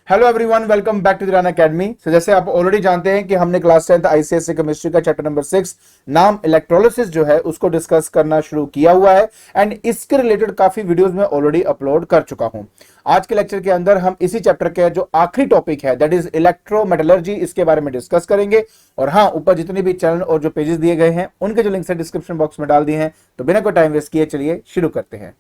Hello everyone, welcome back to the run academy. So जैसे आप already जानते हैं कि हमने क्लास 10th आईसीएसई केमिस्ट्री का चैप्टर नंबर 6 नाम इलेक्ट्रोलिसिस जो है उसको डिस्कस करना शुरू किया हुआ है एंड इसके रिलेटेड काफी वीडियोस में ऑलरेडी अपलोड कर चुका हूं। आज के लेक्चर के अंदर हम इसी चैप्टर के जो आखिरी टॉपिक है दैट इज इलेक्ट्रोमेटलर्जी, इसके बारे में डिस्कस करेंगे। और हाँ, ऊपर जितने भी चैनल और जो पेजेस दिए गए हैं उनके जो लिंक्स है डिस्क्रिप्शन बॉक्स में डाल दिए हैं। तो बिना कोई टाइम वेस्ट किए चलिए शुरू करते हैं।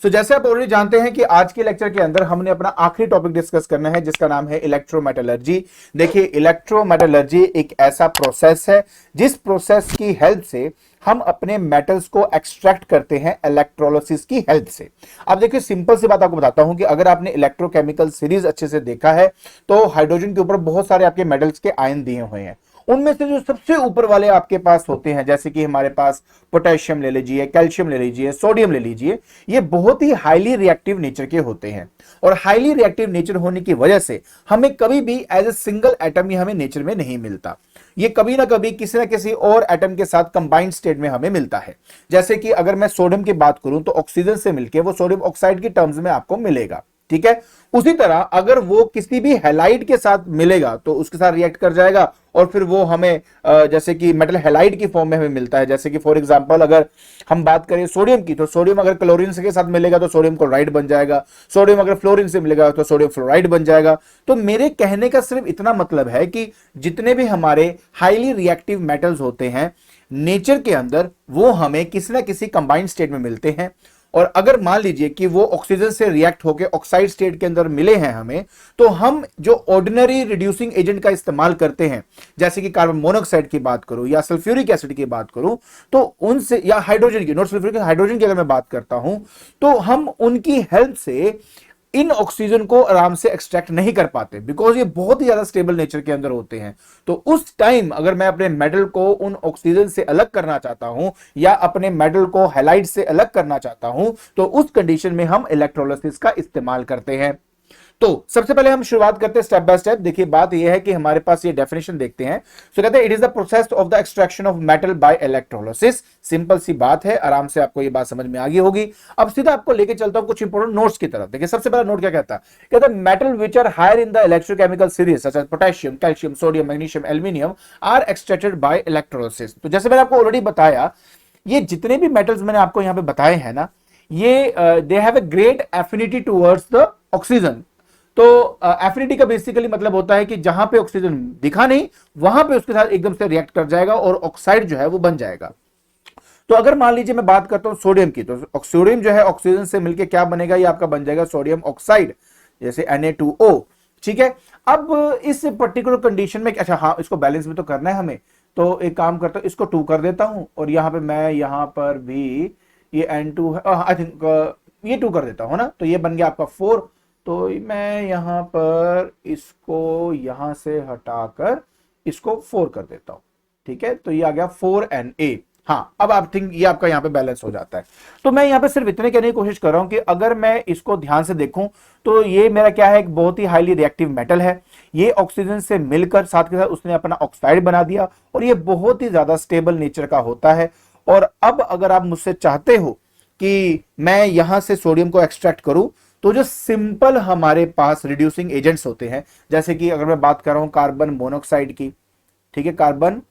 जैसे आप ऑलरेडी जानते हैं कि आज के लेक्चर के अंदर हमने अपना आखिरी टॉपिक डिस्कस करना है जिसका नाम है इलेक्ट्रोमेटलर्जी। देखिए, इलेक्ट्रोमेटलर्जी एक ऐसा प्रोसेस है जिस प्रोसेस की हेल्प से हम अपने मेटल्स को एक्सट्रैक्ट करते हैं इलेक्ट्रोलिसिस की हेल्प से। अब देखिए, सिंपल सी बात आपको बताता हूं कि अगर आपने इलेक्ट्रोकेमिकल सीरीज अच्छे से देखा है तो हाइड्रोजन के ऊपर बहुत सारे आपके मेटल्स के आयन दिए हुए हैं। उनमें से जो सबसे ऊपर वाले आपके पास होते हैं, जैसे कि हमारे पास पोटेशियम ले लीजिए, कैल्शियम ले लीजिए, सोडियम ले लीजिए, ये बहुत ही हाईली रिएक्टिव नेचर के होते हैं। और हाईली रिएक्टिव नेचर होने की वजह से हमें कभी भी एज ए सिंगल एटम ही हमें नेचर में नहीं मिलता। ये कभी ना कभी किसी ना किसी और एटम के साथ कंबाइंड स्टेट में हमें मिलता है। जैसे कि अगर मैं सोडियम की बात करूं तो ऑक्सीजन से मिलकर वो सोडियम ऑक्साइड की टर्म्स में आपको मिलेगा, ठीक है। उसी तरह अगर वो किसी भी हैलाइड के साथ मिलेगा तो उसके साथ रिएक्ट कर जाएगा और फिर वो हमें जैसे कि मेटल हैलाइड की फॉर्म में हमें मिलता है। जैसे कि फॉर एग्जांपल अगर हम बात करें सोडियम की, तो सोडियम अगर क्लोरीन के साथ मिलेगा तो सोडियम क्लोराइड बन जाएगा। सोडियम अगर फ्लोरीन से मिलेगा तो सोडियम फ्लोराइड बन जाएगा। तो मेरे कहने का सिर्फ इतना मतलब है कि जितने भी हमारे हाईली रिएक्टिव मेटल्स होते हैं नेचर के अंदर, वो हमें किसी ना किसी कंबाइंड स्टेट में मिलते हैं। और अगर मान लीजिए कि वो ऑक्सीजन से रिएक्ट होकर ऑक्साइड स्टेट के अंदर मिले हैं हमें, तो हम जो ऑर्डिनरी रिड्यूसिंग एजेंट का इस्तेमाल करते हैं, जैसे कि कार्बन मोनोऑक्साइड की बात करूं या सल्फ्यूरिक एसिड की बात करूं, तो उनसे, या हाइड्रोजन की, नॉट सल्फ्यूरिक, हाइड्रोजन की अगर मैं बात करता हूं, तो हम उनकी हेल्प से इन ऑक्सीजन को आराम से एक्सट्रैक्ट नहीं कर पाते, बिकॉज ये बहुत ही ज्यादा स्टेबल नेचर के अंदर होते हैं। तो उस टाइम अगर मैं अपने मेटल को उन ऑक्सीजन से अलग करना चाहता हूं या अपने मेटल को हैलाइड से अलग करना चाहता हूं, तो उस कंडीशन में हम इलेक्ट्रोलिसिस का इस्तेमाल करते हैं। तो सबसे पहले हम शुरुआत करते हैं स्टेप बाय स्टेप। देखिए, बात यह है कि हमारे पास ये डेफिनेशन देखते हैं। सो कहते हैं it is the process of the extraction of metal by electrolysis. Simple सी बात है, आराम से आपको ये बात समझ में आ गई होगी। अब सीधा आपको लेके चलता हूं कुछ इंपॉर्टेंट नोट्स की तरफ। देखिए, सबसे पहला नोट क्या कहता है? कहता है metal which are higher in the electrochemical series such as potassium, calcium, sodium, magnesium, aluminium are extracted by electrolysis. तो जैसे मैंने आपको ऑलरेडी बताया, ये जितने भी मेटल्स मैंने आपको यहां पे बताए हैं ना, ये they have a great affinity towards the oxygen. तो एफिनिटी का बेसिकली मतलब होता है कि जहां पे ऑक्सीजन दिखा नहीं वहां पे उसके साथ एकदम से रिएक्ट कर जाएगा और ऑक्साइड जो है वो बन जाएगा। तो अगर मान लीजिए मैं बात करता हूं सोडियम की, तो सोडियम जो है ऑक्सीजन से मिलके क्या बनेगा, ये आपका बन जाएगा सोडियम ऑक्साइड, जैसे Na2O, ठीक है। अब इस पर्टिकुलर कंडीशन में, अच्छा हाँ, इसको बैलेंस भी तो करना है हमें, तो एक काम करता हूं, इसको 2 कर देता हूं और यहां पे मैं यहां पर भी ये N2 है, आई थिंक ये 2 कर देता हूं ना, तो ये बन गया आपका 4। तो मैं यहां पर इसको यहां से हटाकर इसको 4 कर देता हूं, ठीक है। तो ये आ गया 4Na। हाँ, अब आप थिंक ये आपका यहां पे बैलेंस हो जाता है। तो मैं यहां पे सिर्फ इतने कहने की कोशिश कर रहा हूं कि अगर मैं इसको ध्यान से देखूं तो ये मेरा क्या है, एक बहुत ही हाईली रिएक्टिव मेटल है। ये ऑक्सीजन से मिलकर साथ के साथ उसने अपना ऑक्साइड बना दिया और ये बहुत ही ज्यादा स्टेबल नेचर का होता है। और अब अगर आप मुझसे चाहते हो कि मैं यहां से सोडियम को एक्सट्रैक्ट करूं, तो जो सिंपल हमारे पास रिड्यूसिंग एजेंट्स होते हैं, जैसे कि अगर मैं बात कर रहा हूं कार्बन मोनोऑक्साइड की, ठीक है, कार्बन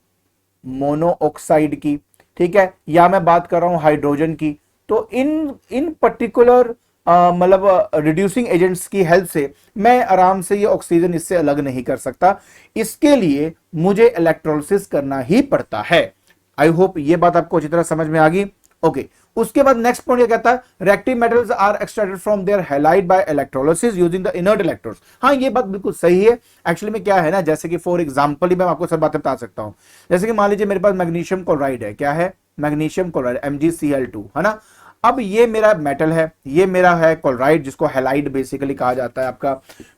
मोनोऑक्साइड की, ठीक है, या मैं बात कर रहा हूं हाइड्रोजन की, तो इन पर्टिकुलर मतलब रिड्यूसिंग एजेंट्स की हेल्प से मैं आराम से ये ऑक्सीजन इससे अलग नहीं कर सकता। इसके लिए मुझे इलेक्ट्रोलिसिस करना ही पड़ता है। आई होप ये बात आपको अच्छी तरह समझ में आ गई। ओके, उसके बाद नेक्स्ट पॉइंट क्या कहता है, reactive metals are extracted from their halide by electrolysis using the inert electrodes. हाँ, ये बात बिल्कुल सही है। एक्चुअली में क्या है ना, जैसे कि फॉर एग्जांपल ही मैं आपको सब बातें बता सकता हूं। जैसे कि मान लीजिए मेरे पास मैग्नीशियम क्लोराइड है, क्या है, मैग्नीशियम क्लोराइड MgCl2, है ना। अब ये मेरा मेटल है, ये मेरा है क्लोराइड, जिसको हैलाइड बेसिकली कहा जाता है आपका।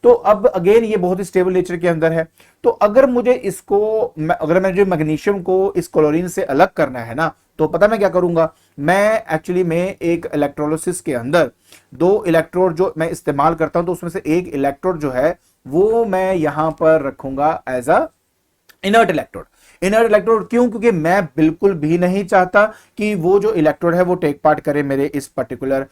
तो अब अगेन ये बहुत ही स्टेबल नेचर के अंदर है। तो अगर मुझे इसको, अगर मैं जो मैग्नीशियम को इस क्लोरीन से अलग करना है ना, तो पता मैं क्या करूंगा, मैं एक्चुअली में एक इलेक्ट्रोलिसिस के अंदर 2 इलेक्ट्रोड जो मैं इस्तेमाल करता हूं, तो उसमें से एक इलेक्ट्रोड जो है वो मैं यहां पर रखूंगा as a inert electrode. Inert electrode क्यों? क्योंकि मैं बिल्कुल भी नहीं चाहता कि वो जो इलेक्ट्रोड है वो टेक पार्ट करे मेरे इस पर्टिकुलर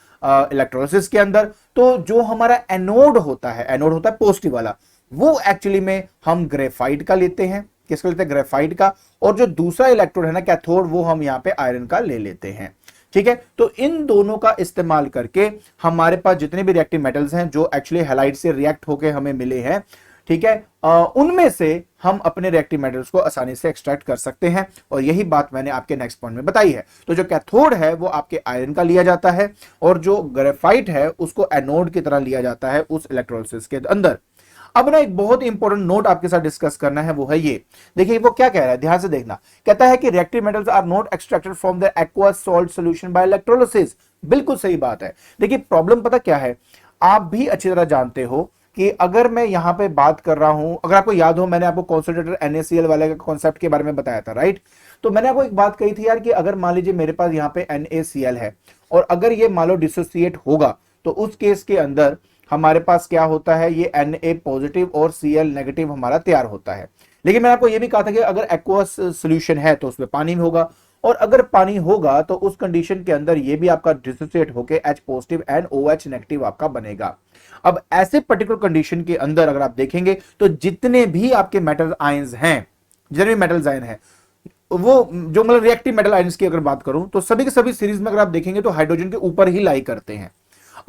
इलेक्ट्रोलिसिस के अंदर। तो जो हमारा एनोड होता है, एनोड होता है पॉजिटिव वाला, वो एक्चुअली में हम ग्रेफाइट का लेते हैं। किसका लेते हैं? ग्रेफाइट का। और जो दूसरा इलेक्ट्रोड है ना कैथोड, वो हम यहां पे आयरन का ले लेते हैं। ठीक है, तो इन दोनों का इस्तेमाल करके हमारे पास जितने भी रिएक्टिव मेटल्स हैं जो एक्चुअली हैलाइड से रिएक्ट होके हमें मिले हैं, ठीक है, उनमें से हम अपने रिएक्टिव मेटल्स को आसानी से एक्सट्रैक्ट कर सकते हैं। और यही बात मैंने आपके नेक्स्ट पॉइंट में बताई है। तो जो कैथोड है वो आपके आयरन का लिया जाता है और जो ग्रेफाइट है उसको एनोड की तरह लिया जाता है उस इलेक्ट्रोलिसिस के अंदर। अब ना एक बहुत इंपॉर्टेंट नोट आपके साथ डिस्कस करना है, वो है ये। देखिए वो क्या कह रहा है, ध्यान से देखना। कहता है कि reactive metals are not extracted from the aqueous salt solution by electrolysis. बिल्कुल सही बात है। देखिए प्रॉब्लम पता क्या है, आप भी अच्छी तरह जानते हो कि अगर मैं यहां पे बात कर रहा हूं, अगर आपको याद हो मैंने आपको कॉन्सेंट्रेटर NaCl वाले का कॉन्सेप्ट के बारे में बताया था, राइट? तो मैंने आपको एक बात कही थी यार कि अगर मान लीजिए मेरे पास यहां पे NaCl है और अगर ये मान लो डिसोसिएट होगा तो उस केस के अंदर हमारे पास क्या होता है, ये Na पॉजिटिव और Cl नेगेटिव हमारा तैयार होता है। लेकिन मैंने आपको यह भी कहा था कि अगर एक्वस सॉल्यूशन है तो उसमें पानी भी होगा, और अगर पानी होगा तो उस कंडीशन के अंदर ये भी आपका डिसोसिएट होकर H positive and OH negative आपका बनेगा। अब ऐसे पर्टिकुलर कंडीशन के अंदर अगर आप देखेंगे तो जितने भी आपके मेटल आयंस हैं, जितने भी मेटल आयन हैं, वो जो मतलब रिएक्टिव मेटल आयंस की अगर बात करूं तो सभी के सभी सीरीज में अगर आप देखेंगे तो हाइड्रोजन के ऊपर ही लाई करते हैं।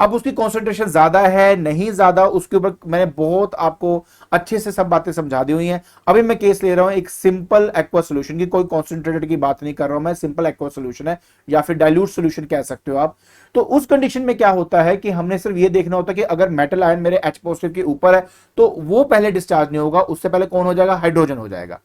अब उसकी कॉन्सेंट्रेशन ज्यादा है नहीं ज्यादा, उसके ऊपर मैंने बहुत आपको अच्छे से सब बातें समझा दी हुई हैं। अभी मैं केस ले रहा हूं एक सिंपल एक्वा सॉल्यूशन की, कोई कॉन्सेंट्रेटेड की बात नहीं कर रहा हूं मैं, सिंपल एक्वा सॉल्यूशन है या फिर डाइल्यूट सॉल्यूशन कह सकते हो आप। तो उस कंडीशन में क्या होता है कि हमने सिर्फ ये देखना होता है कि अगर मेटल आयन मेरे H पॉजिटिव के ऊपर है तो वो पहले डिस्चार्ज नहीं होगा, उससे पहले कौन हो जाएगा? हाइड्रोजन हो जाएगा।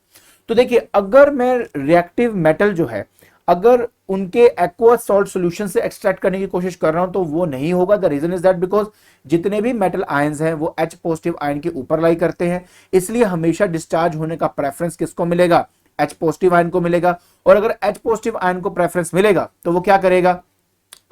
तो देखिए अगर मैं रिएक्टिव मेटल जो है अगर उनके एक्वस सॉल्ट सॉल्यूशन से एक्सट्रैक्ट करने की कोशिश कर रहा हूं तो वो नहीं होगा। The reason is that because जितने भी मेटल आयंस हैं वो H पॉजिटिव आयन के ऊपर लाई करते हैं, इसलिए हमेशा डिस्चार्ज होने का प्रेफरेंस किसको मिलेगा? H पॉजिटिव आयन को मिलेगा। और अगर H पॉजिटिव आयन को प्रेफरेंस मिलेगा तो वो क्या करेगा?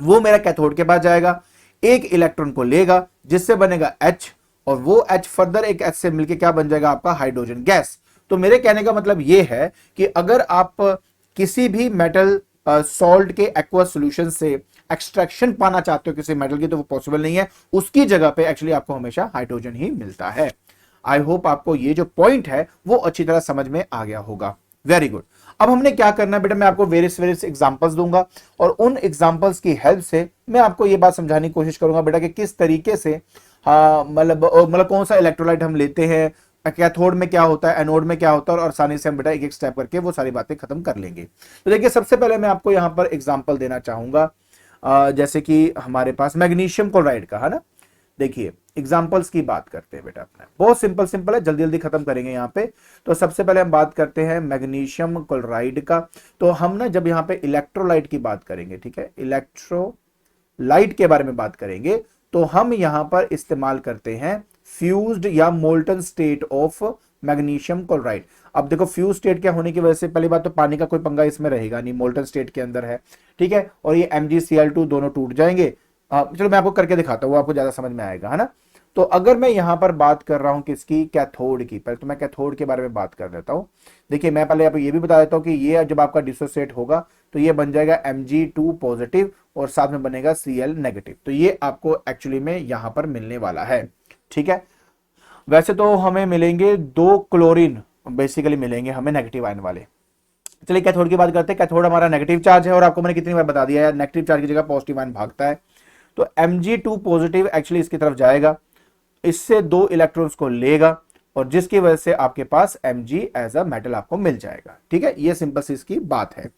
वो मेरा कैथोड के पास जाएगा, एक इलेक्ट्रॉन को लेगा जिससे बनेगा H, और वो H फर्दर एक H से मिलकर क्या बन जाएगा? आपका हाइड्रोजन गैस। तो मेरे कहने का मतलब यह है कि अगर आप किसी भी मेटल सॉल्ट के एक्वस सॉल्यूशन से एक्सट्रैक्शन पाना चाहते हो किसी मेटल की तो वो पॉसिबल नहीं है, उसकी जगह पे एक्चुअली आपको हमेशा हाइड्रोजन ही मिलता है। आई होप आपको ये जो पॉइंट है वो अच्छी तरह समझ में आ गया होगा। Very good. अब हमने क्या करना है बेटा, मैं आपको वेरियस वेरियस एग्जांपल्स दूंगा और उन एग्जांपल्स की हेल्प से मैं आपको ये बात समझाने की कोशिश करूंगा बेटा कि किस तरीके से मतलब कौन सा इलेक्ट्रोलाइट हम लेते हैं, कैथोड में क्या होता है, एनोड में क्या होता है, और आसानी से हम बेटा एक एक स्टेप करके वो सारी बातें खत्म कर लेंगे। तो देखिए सबसे पहले मैं आपको यहां पर एग्जांपल देना चाहूंगा, जैसे कि हमारे पास मैग्नीशियम क्लोराइड का है ना। देखिए एग्जांपल्स की बात करते हैं बेटा, अपना बहुत सिंपल सिंपल है, जल्दी जल्दी खत्म करेंगे यहाँ पे। तो सबसे पहले हम बात करते हैं मैग्नीशियम क्लोराइड का। तो हम ना जब यहाँ पे इलेक्ट्रोलाइट की बात करेंगे, ठीक है, इलेक्ट्रोलाइट के बारे में बात करेंगे तो हम यहां पर इस्तेमाल करते हैं फ्यूज्ड या molten state of magnesium chloride. अब देखो फ्यूज स्टेट क्या होने की वजह से पहली बात तो पानी का कोई पंगा इसमें रहेगा नहीं, मोल्टन स्टेट के अंदर है, ठीक है, और ये MgCl2 दोनों टूट जाएंगे। चलो मैं आपको करके दिखाता हूं, वो आपको ज्यादा समझ में आएगा, है ना। तो अगर मैं यहां पर बात कर रहा हूं किसकी, कैथोड की, पहले तो मैं कैथोड के बारे में बात कर देता हूं। देखिए मैं पहले आपको ये भी बता देता हूं कि ये जब आपका डिसोसिएट होगा तो ये बन जाएगा Mg2 पॉजिटिव और साथ में बनेगा Cl नेगेटिव। तो ये आपको एक्चुअली में यहां पर मिलने वाला है, ठीक है। वैसे तो हमें मिलेंगे 2 क्लोरीन बेसिकली मिलेंगे हमें नेगेटिव आयन वाले। चलिए कैथोड की बात करते हैं। कैथोड हमारा नेगेटिव चार्ज है और आपको मैंने कितनी बार बता दिया है नेगेटिव चार्ज की जगह पॉजिटिव आयन भागता है। तो Mg2 पॉजिटिव एक्चुअली इसकी तरफ जाएगा, इससे 2 इलेक्ट्रॉन्स को लेगा और जिसकी वजह से आपके पास Mg एज अ मेटल आपको मिल जाएगा, ठीक है। ये सिंपल सी इसकी बात है।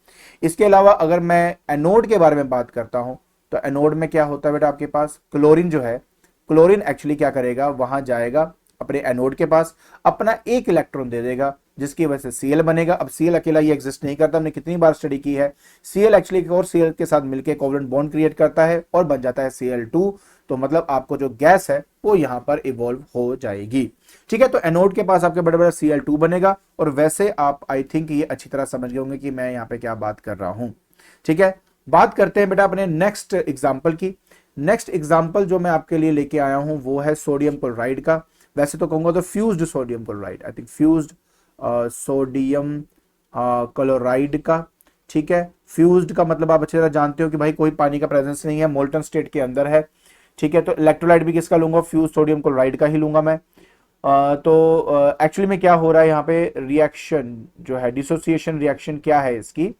इसके अलावा अगर मैं एनोड के बारे में बात करता हूं तो एनोड में क्या होता है बेटा, आपके पास क्लोरीन जो है, क्लोरीन एक्चुअली क्या करेगा, वहां जाएगा अपने एनोड के पास, अपना एक इलेक्ट्रॉन दे देगा जिसकी वजह से Cl बनेगा। अब Cl अकेला ये एग्जिस्ट नहीं करता, हमने कितनी बार स्टडी की है। Cl एक्चुअली एक और Cl के साथ मिलकर कोवलेंट बॉन्ड क्रिएट करता है और बन जाता है Cl2। तो मतलब आपको जो गैस है वो यहां पर इवॉल्व हो जाएगी, ठीक है। तो एनोड के पास आपके बड़े बड़े Cl2 बनेगा और वैसे आप आई थिंक ये अच्छी तरह समझ गए होंगे कि मैं यहाँ पे क्या बात कर रहा हूं, ठीक है। बात करते हैं बेटा अपने नेक्स्ट एग्जाम्पल की। नेक्स्ट एग्जाम्पल जो मैं आपके लिए लेके आया हूं वो है सोडियम क्लोराइड का। वैसे तो कहूंगा तो fused sodium chloride, I think fused sodium chloride का, ठीक है। फ्यूज्ड का मतलब आप अच्छी तरह जानते हो कि भाई कोई पानी का प्रेजेंस नहीं है, मोल्टन स्टेट के अंदर है, ठीक है। तो इलेक्ट्रोलाइट भी किसका लूंगा, फ्यूज सोडियम क्लोराइड का ही लूंगा मैं। तो एक्चुअली में क्या हो रहा है यहाँ पे, रिएक्शन जो है, डिसोसिएशन रिएक्शन क्या है इसकी,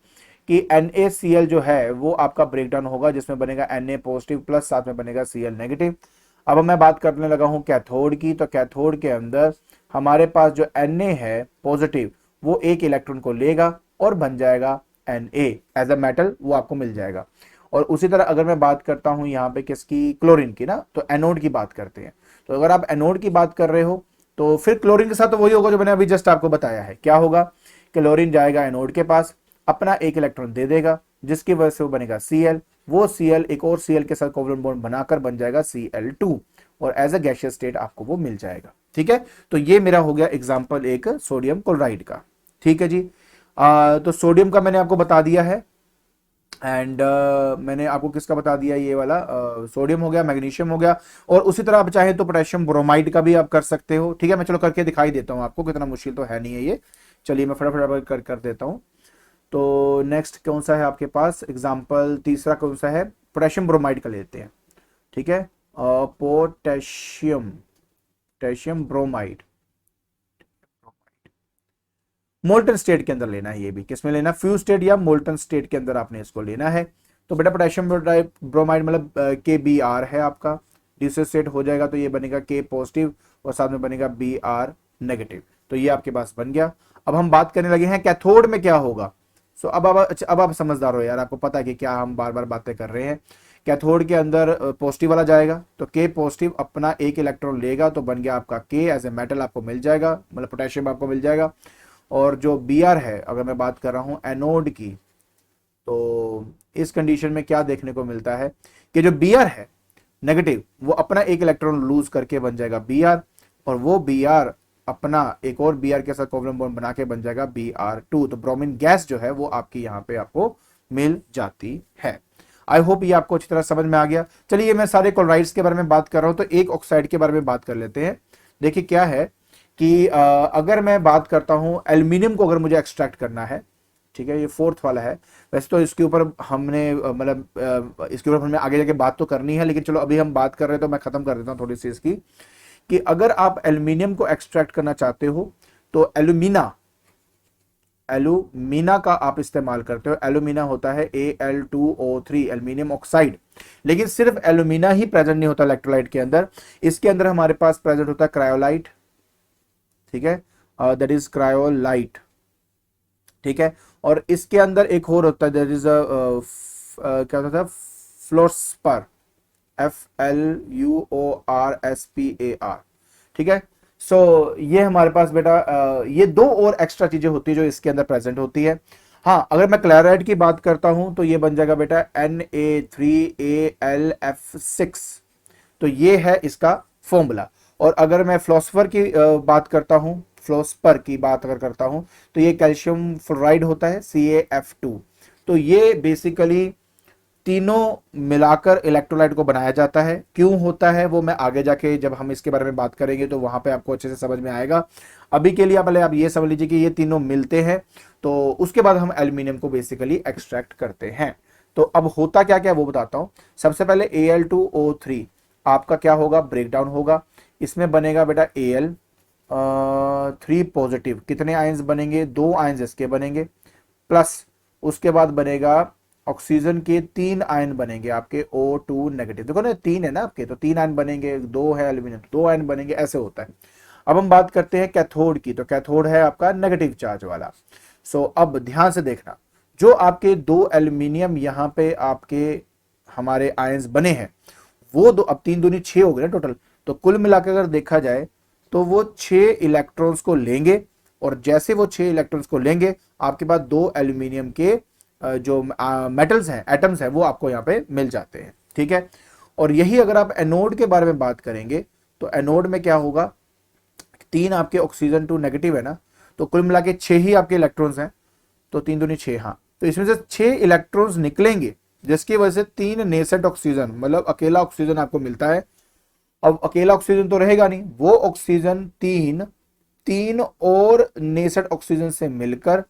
कि NaCl जो है वो आपका ब्रेकडाउन होगा, जिसमें बनेगा Na पॉजिटिव प्लस साथ में बनेगा Cl नेगेटिव। अब मैं बात करने लगा हूं कैथोड की, तो कैथोड के अंदर हमारे पास जो Na है पॉजिटिव, वो एक इलेक्ट्रॉन को लेगा और बन जाएगा Na एज अ मेटल, वो आपको मिल जाएगा। और उसी तरह अगर मैं बात करता हूं यहाँ पे किसकी, क्लोरीन की ना, तो एनोड की बात करते हैं। तो अगर आप एनोड की बात कर रहे हो तो फिर क्लोरीन के साथ तो वही होगा जो मैंने अभी जस्ट आपको बताया है। क्या होगा, क्लोरीन जाएगा एनोड के पास, अपना एक इलेक्ट्रॉन दे देगा, जिसकी वजह से वो बनेगा Cl, वो Cl एक और Cl के साथ कोवलेंट बॉन्ड बनाकर बन जाएगा Cl2, और एज अ गैसियस स्टेट आपको वो मिल जाएगा, ठीक है। तो ये मेरा हो गया एग्जांपल एक सोडियम क्लोराइड का, ठीक है जी। तो सोडियम का मैंने आपको बता दिया है, एंड मैंने आपको किसका बता दिया, ये वाला सोडियम हो गया, मैग्नीशियम हो गया। और उसी तरह आप चाहे तो पोटेशियम ब्रोमाइड का भी आप कर सकते हो, ठीक है। मैं चलो करके दिखाई देता हूं आपको, कितना मुश्किल तो है नहीं है ये। चलिए मैं फटाफट कर देता हूं। तो नेक्स्ट कौन सा है आपके पास एग्जाम्पल, तीसरा कौन सा है, पोटेशियम ब्रोमाइड का लेते हैं, ठीक है। Potassium potassium bromide molten state के अंदर लेना है, ये भी किसमें लेना, फ्यूज स्टेट या मोल्टन स्टेट के अंदर आपने इसको लेना है। तो बेटा पोटेशियम ब्रोमाइड मतलब KBr है आपका, डिसोसिएट हो जाएगा तो ये बनेगा K पॉजिटिव और साथ में बनेगा Br नेगेटिव। तो ये आपके पास बन गया। अब हम बात करने लगे हैं कैथोड में क्या होगा। सो अब आप समझदार हो यार, आपको पता है कि क्या हम बार बार बातें कर रहे हैं। कैथोड के अंदर पॉजिटिव वाला जाएगा तो K पॉजिटिव अपना एक इलेक्ट्रॉन लेगा, तो बन गया आपका K एज ए मेटल आपको मिल जाएगा, मतलब पोटेशियम आपको मिल जाएगा। और जो Br है, अगर मैं बात कर रहा हूं एनोड की, तो इस कंडीशन में क्या देखने को मिलता है कि जो Br है नेगेटिव, वो अपना एक इलेक्ट्रॉन लूज करके बन जाएगा Br, और वो Br अपना एक और Br के साथ कोवलेंट बॉन्ड बना के बन जाएगा Br2। तो ब्रोमीन गैस जो है वो आपकी यहाँ पे आपको मिल जाती है। आई होप ये आपको अच्छी तरह समझ में आ गया। चलिए मैं सारे क्लोराइड्स के बारे में बात कर रहा हूं, तो एक ऑक्साइड के बारे में बात कर लेते हैं। देखिए क्या है कि अगर मैं बात करता हूं एल्यूमिनियम को, अगर मुझे एक्सट्रैक्ट करना है, ठीक है, ये फोर्थ वाला है। वैसे तो इसके ऊपर हमने मतलब इसके ऊपर हमें आगे जाके बात तो करनी है, लेकिन चलो अभी हम बात कर रहे हैं तो मैं खत्म कर देता हूं थोड़ी सी इसकी, कि अगर आप एल्यूमिनियम को एक्सट्रैक्ट करना चाहते हो तो एल्यूमिना का आप इस्तेमाल करते हो। एल्यूमिना होता है Al2O3 एल्यूमिनियम ऑक्साइड। लेकिन सिर्फ एल्यूमिना ही प्रेजेंट नहीं होता इलेक्ट्रोलाइट के अंदर, इसके अंदर हमारे पास प्रेजेंट होता है क्रायोलाइट, ठीक है, दैट इज क्रायोलाइट, ठीक है। और इसके अंदर एक और होता है, दैट इज क्या होता है, फ्लोरस्पर, FLUORSPAR, ठीक है। सो ये हमारे पास बेटा ये दो और एक्स्ट्रा चीजें होती है जो इसके अंदर प्रेजेंट होती है। हाँ, अगर मैं क्लोराइड की बात करता हूं तो ये बन जाएगा बेटा Na3AlF6, तो ये है इसका फॉर्मूला। और अगर मैं फ्लोस्फर की बात करता हूं, फ्लोस्पर की बात अगर करता हूं, तो ये कैल्शियम फ्लोराइड होता है CaF2। तो ये बेसिकली तीनों मिलाकर इलेक्ट्रोलाइट को बनाया जाता है। क्यों होता है वो मैं आगे जाके जब हम इसके बारे में बात करेंगे तो वहां पे आपको अच्छे से समझ में आएगा। अभी के लिए पहले आप ये समझ लीजिए कि ये तीनों मिलते हैं, तो उसके बाद हम एल्यूमिनियम को बेसिकली एक्सट्रैक्ट करते हैं। तो अब होता क्या क्या वो बताता हूं। सबसे पहले Al2O3 आपका क्या होगा, ब्रेकडाउन होगा। इसमें बनेगा बेटा Al3 पॉजिटिव, कितने आयंस बनेंगे, 2 आयंस इसके बनेंगे, प्लस उसके बाद बनेगा ऑक्सीजन के 3 आयन बनेंगे आपके O2 नेगेटिव। देखो ना 3 है ना आपके, तो 3 आयन बनेंगे, 2 है एल्यूमिनियम, 2 आयन बनेंगे, ऐसे होता है। अब हम बात करते हैं कैथोड की, तो कैथोड है आपका नेगेटिव चार्ज वाला। सो अब ध्यान से देखना, जो आपके 2 एल्यूमिनियम यहाँ पे आपके हमारे आयंस बने हैं, वो दो, अब 3 दूनी 6 हो गए ना टोटल, तो कुल मिलाकर अगर देखा जाए तो वो 6 इलेक्ट्रॉन्स को लेंगे, और जैसे वो 6 इलेक्ट्रॉन्स को लेंगे आपके पास 2 एल्यूमिनियम के जो मेटल्स हैं, एटम्स हैं, वो आपको यहाँ पे मिल जाते हैं, ठीक है। और यही अगर आप एनोड के बारे में बात करेंगे तो एनोड में क्या होगा, 3 आपके ऑक्सीजन 2 नेगेटिव है ना, तो कुल मिला के 6 ही आपके इलेक्ट्रॉन्स हैं, तो 3 दूनी 6, हाँ, तो इसमें से 6 इलेक्ट्रॉन्स निकलेंगे, जिसकी वजह से 3 नेसेंट ऑक्सीजन, मतलब अकेला ऑक्सीजन आपको मिलता है। अब अकेला ऑक्सीजन तो रहेगा नहीं, वो ऑक्सीजन तीन और नेसेंट ऑक्सीजन से मिलकर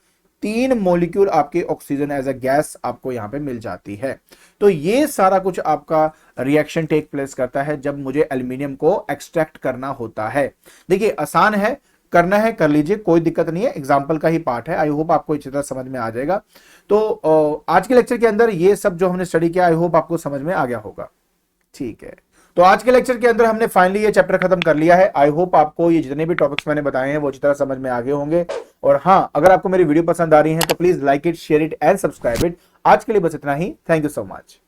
3 मॉलिक्यूल आपके ऑक्सीजन एज अ गैस आपको यहां पे मिल जाती है। तो ये सारा कुछ आपका रिएक्शन टेक प्लेस करता है जब मुझे एल्यूमिनियम को एक्सट्रैक्ट करना होता है। देखिए आसान है, करना है कर लीजिए, कोई दिक्कत नहीं है, एग्जाम्पल का ही पार्ट है। आई होप आपको अच्छी तरह समझ में आ जाएगा। तो आज के लेक्चर के अंदर ये सब जो हमने स्टडी किया आई होप आपको समझ में आ गया होगा। ठीक है, तो आज के लेक्चर के अंदर हमने फाइनली ये चैप्टर खत्म कर लिया है। आई होप आपको ये जितने भी टॉपिक्स मैंने बताए हैं वो अच्छी तरह समझ में आ गए होंगे। और हाँ, अगर आपको मेरी वीडियो पसंद आ रही है तो please like it, share it and subscribe it. आज के लिए बस इतना ही। Thank you so much.